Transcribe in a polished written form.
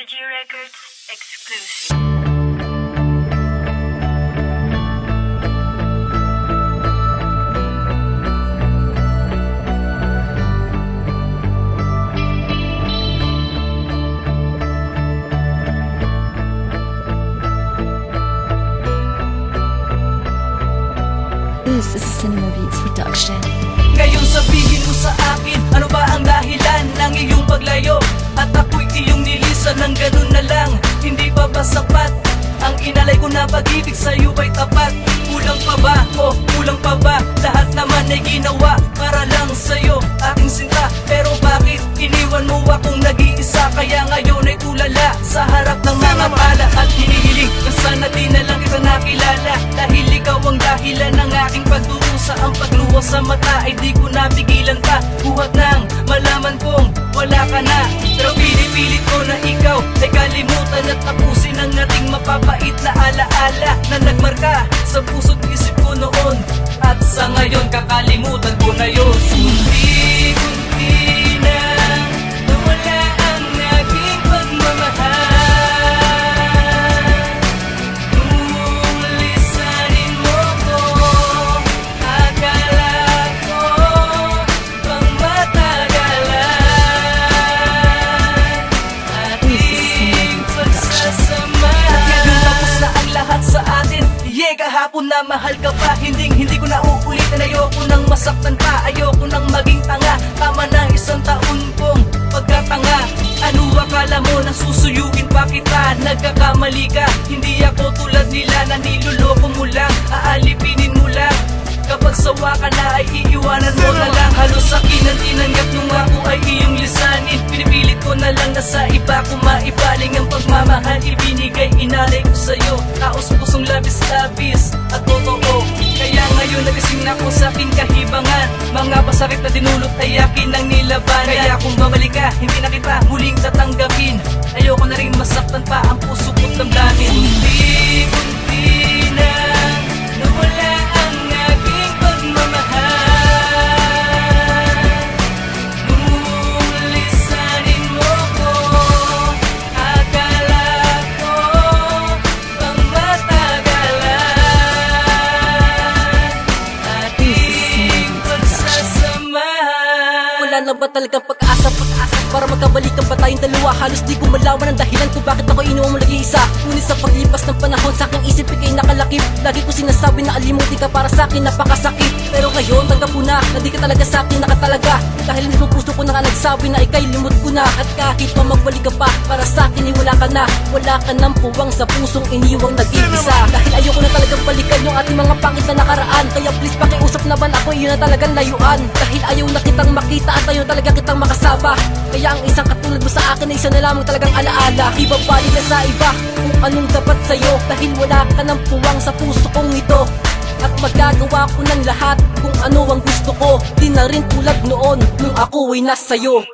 Prodigy Records exclusive. This is a Cinema Beats production. Ngayon sabihin mo sa akin, ano ba ang dahilan ng iyong paglayo? At ako'y iyong nilisan ng ganun na lang. Hindi pa ba sapat? Ang inalay ko na pag-ibig sa'yo ba'y tapat? Kulang pa ba? O kulang pa ba? Lahat naman ay ginawa para lang sa'yo, aking sinta. Pero bakit iniwan mo akong nag-iisa? Kaya ngayon ay tulala sa harap ng mga bala. At hinihiling na sana di na lang kita nakilala, dahil ikaw ang dahilan ng aking pagdurusa. Ang pagluha sa mata ay di ko napigilan pa. Buhat nang malaman kong wala ka na. Pero pinipilit ko na ikaw ay kalimutan at tapusin ang ating mapapait na alaala na nagmarka sa puso't isip ko noon. At sa ngayon kakalimutan ko na yun. Unti-unti na nawala ang aking pagmamahal. Ulisanin mo ko, akala ko pang matagalan. Ating pagsasama. At ngayon tapos na ang lahat sa atin. Yeah, kahapon na mahal ka pa, hindi ko na uulitin. Ayoko nang masaktan pa, ayoko nang maging tanga. Tama na isang taon kong pagkatanga. Ano akala mo na susuyugin pa kita? Nagkakamali ka, hindi ako tulad nila na niloloko mo lang, aalipinin mo lang. Kapag sawa ka na ay iiwanan mo na lang. Halos akin ang tinanggap nung ako ay iyong lisanin. Pinipilit ko na lang na sa iba ko maibaling ang pagmamahal. Ibinigay, inalay ko sa'yo, taos pusong labis-labis at totoo. Kaya ngayon nagising na ko sa aking kahibangan. Mga pasakit na dinulot ay akin ang nilabanan. Kaya kung babalik ka, hindi na kita muling tatanggapin. Ayoko na rin masaktan pa ang puso ko't damdamin. Unti-unti na nawala ang aking pagmamahal. Ulisanin mo ko, akala ko pang matagalan. Ating pagsasamahan. Wala na ba talagang pag-asa para magkabalikan pa tayong dalawa? Halos di ko malaman ang dahilan kung bakit ako inuwang mo nag-iisa. Ngunit sa paglipas ng panahon sa aking isip ika'y nakalakip. Lagi ko sinasabi na alimutin ka para sa akin, napakasakit. Pero ngayon tanggap ko na di ka talaga sa akin nakatalaga. Dahil mismo puso ko na nga nagsabi na ika'y limot ko na. At kahit pa magbalik ka pa, para sa akin ay wala ka na. Wala ka ng puwang sa pusong iniwang nag-iisa. Dahil ayoko na talagang balikan yung ating mga pangit na nakaraan. Kaya please pakiusap naman ako, yun na talagang layuan. Dahil ayaw na kitang makita at ayaw talaga kitang makasama. Kaya ang isang katulad mo sa akin ay isa na lamang talagang alaala. Ibabalik na sa iba kung anong dapat sa'yo, dahil wala ka ng puwang sa puso kong ito. At magagawa ko ng lahat kung ano ang gusto ko, di na rin tulad noon nung ako ay nasa'yo.